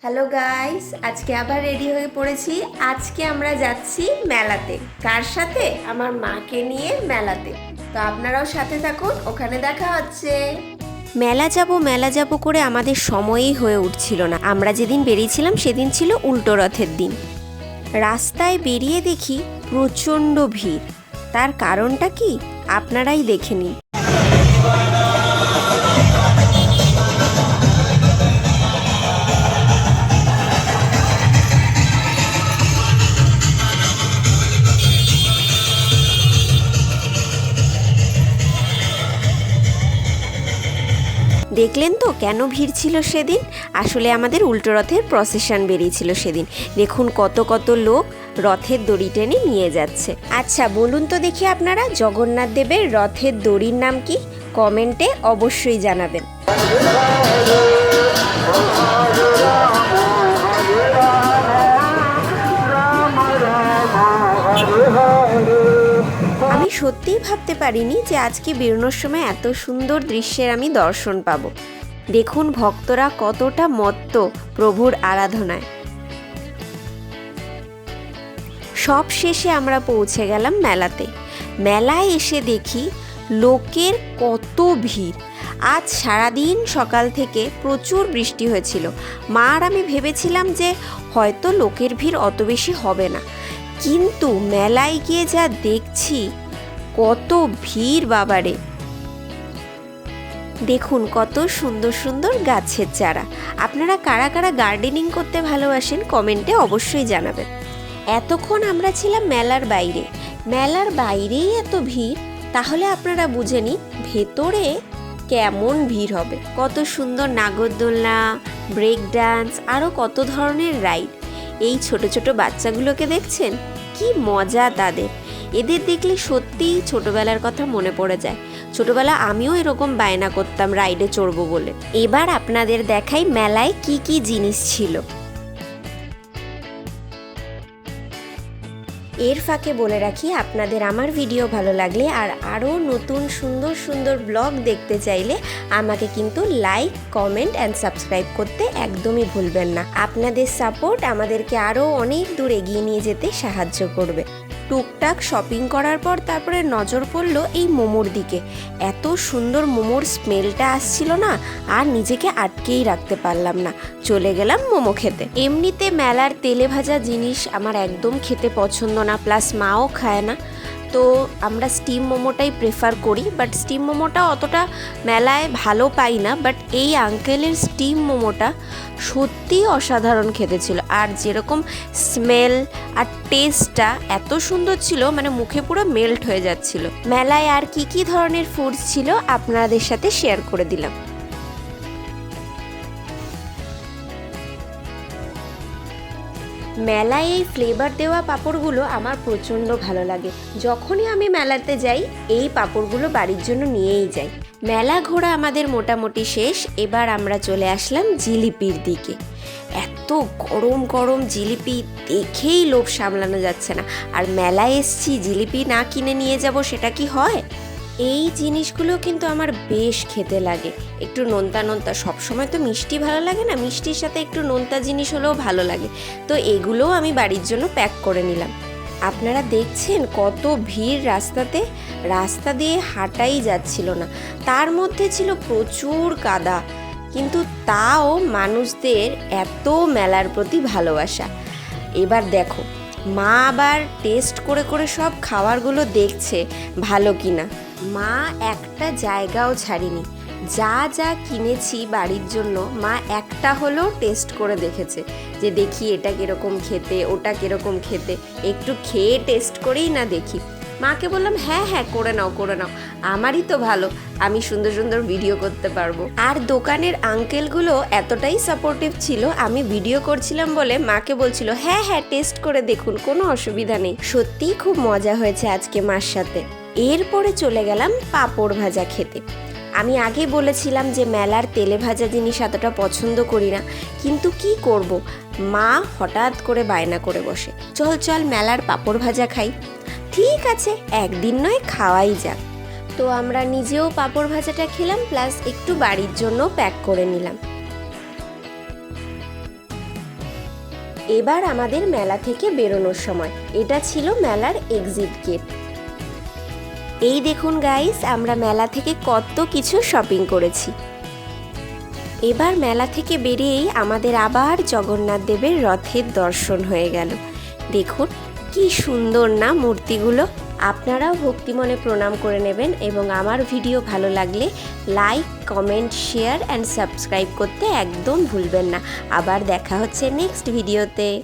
Hello guys, আজকে আবার ready হয়ে পড়েছি। আজকে আমরা যাচ্ছি মেলাতে। কার সাথে? আমার মাকে নিয়ে মেলাতে। তো আপনারাও সাথে থাকুন, ওখানে দেখা হচ্ছে। মেলা যাব করে আমাদের সময়ই হয়ে উঠছিল না। আমরা যেদিন বেরিয়েছিলাম সেদিন ছিল উল্টো রথের দিন। রাস্তায় বেরিয়ে দেখি প্রচণ্ড ভিড়। তার কারণটা কি আপনারাই দেখে নিন। দেখলেন তো কেন ভিড় ছিল সেদিন? আসলে আমাদের উল্টো রথের প্রসেশন বেরিয়েছিল সেদিন। দেখুন কত কত লোক রথের দড়ি টেনে নিয়ে যাচ্ছে। আচ্ছা বলুন তো দেখি আপনারা, জগন্নাথ দেবের রথের দড়ির নাম কি? কমেন্টে অবশ্যই জানাবেন। আমি সত্যিই ভাবতে পারিনি যে আজকে বেরোনোর সময় এত সুন্দর দৃশ্যের আমি দর্শন পাব। দেখুন ভক্তরা কতটা মত্ত প্রভুর আরাধনায়। সব শেষে আমরা পৌঁছে গেলাম মেলাতে। মেলায় এসে দেখি লোকের কত ভিড়। আজ সারাদিন সকাল থেকে প্রচুর বৃষ্টি হয়েছিল। মা আর আমি ভেবেছিলাম যে হয়তো লোকের ভিড় অত বেশি হবে না, কিন্তু মেলায় গিয়ে যা দেখছি কত ভিড় বাবারে। দেখুন কত সুন্দর সুন্দর গাছের চারা। আপনারা কারা কারা গার্ডেনিং করতে ভালোবাসেন কমেন্টে অবশ্যই জানাবেন। এতক্ষণ আমরা ছিলাম মেলার বাইরে। মেলার বাইরেই এত ভিড়, তাহলে আপনারা বুঝে নিন ভেতরে কেমন ভিড় হবে। কত সুন্দর নাগরদোলনা, ব্রেক ডান্স, আরও কত ধরনের রাইড। এই ছোট ছোট বাচ্চাগুলোকে দেখছেন, কি মজা তাদের। এদের দেখলে সত্যিই ছোটবেলার কথা মনে পড়ে যায়। ছোটবেলা আমিও এরকম বায়না করতাম রাইডে চড়বো বলে। এবার আপনাদের দেখাই মেলায় কি কি জিনিস ছিল। এর ফাঁকে বলে রাখি, আপনাদের আমার ভিডিও ভালো লাগলে আর আরও নতুন সুন্দর সুন্দর ব্লগ দেখতে চাইলে আমাকে কিন্তু লাইক, কমেন্ট অ্যান্ড সাবস্ক্রাইব করতে একদমই ভুলবেন না। আপনাদের সাপোর্ট আমাদেরকে আরও অনেক দূর এগিয়ে নিয়ে যেতে সাহায্য করবে। টুকটাক শপিং করার পর তারপরে নজর পড়লো এই মোমোর দিকে। এত সুন্দর মোমোর স্মেলটা আসছিল না, আর নিজেকে আটকেই রাখতে পারলাম না, চলে গেলাম মোমো খেতে। এমনিতে মেলার তেলে ভাজা জিনিস আমার একদম খেতে পছন্দ না, প্লাস মাও খায় না। তো আমরা স্টিম মোমোটাই প্রেফার করি, বাট স্টিম মোমোটা অতটা মেলায় ভালো পাই না। বাট এই আঙ্কেলের স্টিম মোমোটা সত্যিই অসাধারণ খেতে ছিল, আর যেরকম স্মেল আর টেস্টটা এত সুন্দর ছিল, মানে মুখে পুরো মেল্ট হয়ে যাচ্ছিল। মেলায় আর কি কি ধরনের ফুডস ছিল আপনাদের সাথে শেয়ার করে দিলাম। মেলায় এই ফ্লেভার দেওয়া পাঁপড়গুলো আমার প্রচণ্ড ভালো লাগে। যখনই আমি মেলাতে যাই এই পাঁপড়গুলো বাড়ির জন্য নিয়েই যাই। মেলা ঘোরা আমাদের মোটামুটি শেষ। এবার আমরা চলে আসলাম জিলিপির দিকে। এত গরম গরম জিলিপি দেখেই লোভ সামলানো যাচ্ছে না। আর মেলায় এসছি, জিলিপি না কিনে নিয়ে যাব সেটা কি হয়? এই জিনিসগুলো কিন্তু আমার বেশ খেতে লাগে, একটু নোনতা নোনতা। সবসময় তো মিষ্টি ভালো লাগে না, মিষ্টির সাথে একটু নোনতা জিনিস হলেও ভালো লাগে। তো এগুলোও আমি বাড়ির জন্য প্যাক করে নিলাম। আপনারা দেখছেন কত ভিড় রাস্তাতে। রাস্তা দিয়ে হাঁটাই যাচ্ছিল না, তার মধ্যে ছিল প্রচুর কাদা। কিন্তু তাও মানুষদের এত মেলার প্রতি ভালোবাসা। এবার দেখো, মা আবার টেস্ট করে করে সব খাবারগুলো দেখছে ভালো কিনা। মা একটা জায়গাও ছাড়িনি। যা যা কিনেছি বাড়ির জন্য মা একটা হলেও টেস্ট করে দেখেছে, যে দেখি এটা কীরকম খেতে, ওটা কীরকম খেতে, একটু খেয়ে টেস্ট করেই না দেখি। মাকে বললাম হ্যাঁ হ্যাঁ করে নাও করে নাও, আমারই তো ভালো, আমি সুন্দর সুন্দর ভিডিও করতে পারবো। আর দোকানের আঙ্কেলগুলো এতটাই সাপোর্টিভ ছিল, আমি ভিডিও করছিলাম বলে মাকে বলছিল হ্যাঁ হ্যাঁ টেস্ট করে দেখুন, কোনো অসুবিধা নেই। সত্যিই খুব মজা হয়েছে আজকে মার সাথে। এরপরে চলে গেলাম পাঁপড় ভাজা খেতে। আমি আগে বলেছিলাম যে মেলার তেলে ভাজা জিনিস এতটা পছন্দ করি না, কিন্তু কি করব, মা হঠাৎ করে বায়না করে বসে, চল চল মেলার পাঁপড় ভাজা খাই। ঠিক আছে, একদিন নয় খাওয়াই যাক। তো আমরা নিজেও পাঁপড় ভাজাটা খেলাম, প্লাস একটু বাড়ির জন্য প্যাক করে নিলাম। এবার আমাদের মেলা থেকে বেরোনোর সময়। এটা ছিল মেলার এক্সিট গেট। এই দেখুন গাইস, আমরা মেলা থেকে কত কিছু শপিং করেছি। এবার মেলা থেকে বেরিয়েই আমাদের আবার জগন্নাথ দেবের রথের দর্শন হয়ে গেল। দেখুন কি সুন্দর না মূর্তিগুলো। আপনারাও ভক্তিমনে প্রণাম করে নেবেন এবং আমার ভিডিও ভালো লাগলে like, comment, share and subscribe করতে একদম ভুলবেন না। আবার দেখা হচ্ছে নেক্সট ভিডিওতে।